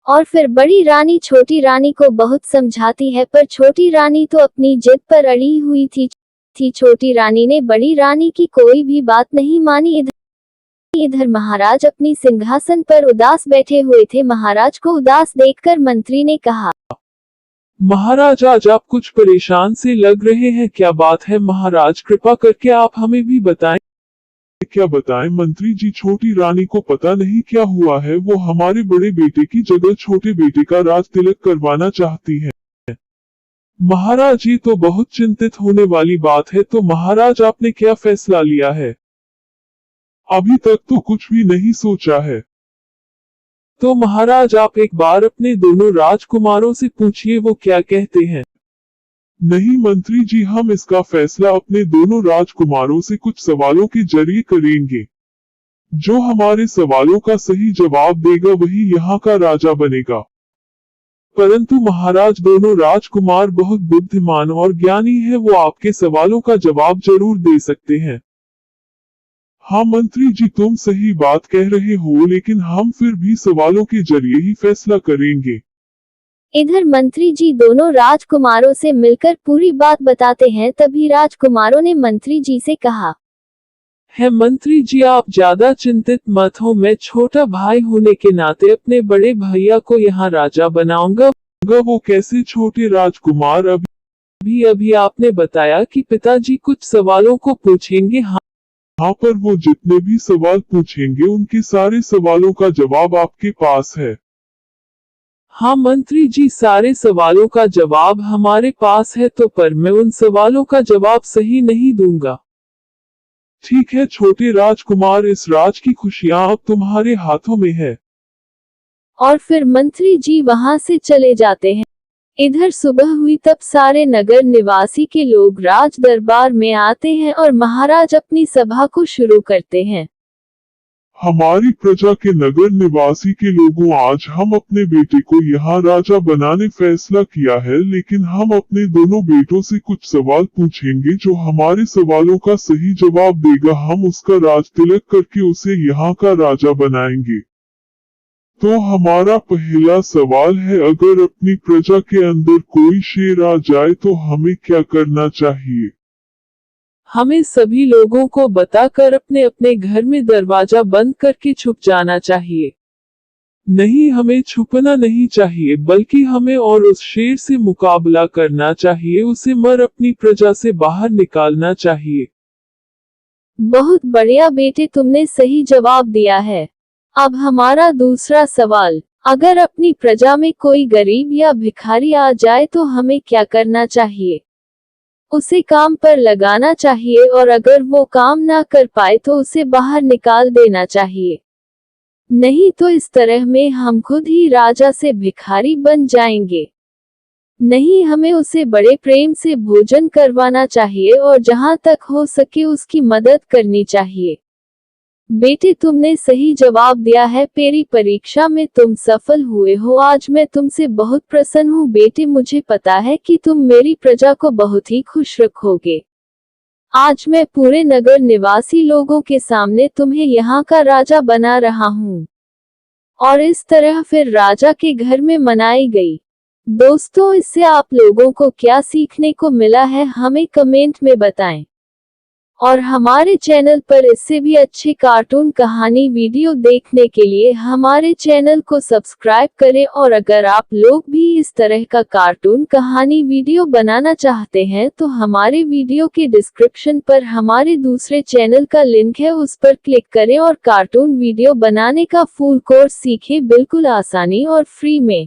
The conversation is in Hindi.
और फिर बड़ी रानी छोटी रानी को बहुत समझाती है, पर छोटी रानी तो अपनी जिद पर अड़ी हुई थी। छोटी रानी ने बड़ी रानी की कोई भी बात नहीं मानी। इधर महाराज अपनी सिंहासन पर उदास बैठे हुए थे। महाराज को उदास देखकर मंत्री ने कहा, महाराज आज आप कुछ परेशान से लग रहे हैं, क्या बात है महाराज? कृपा करके आप हमें भी बताएं। क्या बताएं मंत्री जी, छोटी रानी को पता नहीं क्या हुआ है, वो हमारे बड़े बेटे की जगह छोटे बेटे का राज तिलक करवाना चाहती है। महाराज ये तो बहुत चिंतित होने वाली बात है। तो महाराज आपने क्या फैसला लिया है? अभी तक तो कुछ भी नहीं सोचा है। तो महाराज आप एक बार अपने दोनों राजकुमारों से पूछिए वो क्या कहते हैं। नहीं मंत्री जी, हम इसका फैसला अपने दोनों राजकुमारों से कुछ सवालों के जरिए करेंगे। जो हमारे सवालों का सही जवाब देगा वही यहाँ का राजा बनेगा। परंतु महाराज दोनों राजकुमार बहुत बुद्धिमान और ज्ञानी हैं, वो आपके सवालों का जवाब जरूर दे सकते हैं। हाँ मंत्री जी, तुम सही बात कह रहे हो, लेकिन हम फिर भी सवालों के जरिए ही फैसला करेंगे। इधर मंत्री जी दोनों राजकुमारों से मिलकर पूरी बात बताते हैं। तभी राजकुमारों ने मंत्री जी से कहा, है मंत्री जी आप ज्यादा चिंतित मत हो, मैं छोटा भाई होने के नाते अपने बड़े भैया को यहाँ राजा बनाऊंगा। वो कैसे छोटे राजकुमार? अभी आपने बताया कि पिताजी कुछ सवालों को पूछेंगे। हाँ, पर वो जितने भी सवाल पूछेंगे उनके सारे सवालों का जवाब आपके पास है। हाँ मंत्री जी, सारे सवालों का जवाब हमारे पास है, तो पर मैं उन सवालों का जवाब सही नहीं दूंगा। ठीक है छोटे राजकुमार, इस राज की खुशियाँ अब तुम्हारे हाथों में है। और फिर मंत्री जी वहां से चले जाते हैं। इधर सुबह हुई तब सारे नगर निवासी के लोग राज दरबार में आते हैं और महाराज अपनी सभा को शुरू करते हैं। हमारी प्रजा के नगर निवासी के लोगों, आज हम अपने बेटे को यहाँ राजा बनाने फैसला किया है, लेकिन हम अपने दोनों बेटों से कुछ सवाल पूछेंगे। जो हमारे सवालों का सही जवाब देगा हम उसका राज तिलक करके उसे यहाँ का राजा बनाएंगे। तो हमारा पहला सवाल है, अगर अपनी प्रजा के अंदर कोई शेर आ जाए तो हमें क्या करना चाहिए? हमें सभी लोगों को बताकर अपने अपने घर में दरवाजा बंद करके छुप जाना चाहिए। नहीं, हमें छुपना नहीं चाहिए, बल्कि हमें और उस शेर से मुकाबला करना चाहिए, उसे मर अपनी प्रजा से बाहर निकालना चाहिए। बहुत बढ़िया बेटे, तुमने सही जवाब दिया है। अब हमारा दूसरा सवाल, अगर अपनी प्रजा में कोई गरीब या भिखारी आ जाए तो हमें क्या करना चाहिए? उसे काम पर लगाना चाहिए और अगर वो काम ना कर पाए तो उसे बाहर निकाल देना चाहिए। नहीं तो इस तरह में हम खुद ही राजा से भिखारी बन जाएंगे। नहीं, हमें उसे बड़े प्रेम से भोजन करवाना चाहिए और जहां तक हो सके उसकी मदद करनी चाहिए। बेटे, तुमने सही जवाब दिया है। मेरी परीक्षा में तुम सफल हुए हो। आज मैं तुमसे बहुत प्रसन्न हूँ बेटे। मुझे पता है कि तुम मेरी प्रजा को बहुत ही खुश रखोगे। आज मैं पूरे नगर निवासी लोगों के सामने तुम्हें यहाँ का राजा बना रहा हूँ। और इस तरह फिर राजा के घर में मनाई गई। दोस्तों, इससे आप लोगों को क्या सीखने को मिला है हमें कमेंट में बताएं। और हमारे चैनल पर इससे भी अच्छे कार्टून कहानी वीडियो देखने के लिए हमारे चैनल को सब्सक्राइब करें। और अगर आप लोग भी इस तरह का कार्टून कहानी वीडियो बनाना चाहते हैं तो हमारे वीडियो के डिस्क्रिप्शन पर हमारे दूसरे चैनल का लिंक है, उस पर क्लिक करें और कार्टून वीडियो बनाने का फुल कोर्स सीखें, बिल्कुल आसानी और फ्री में।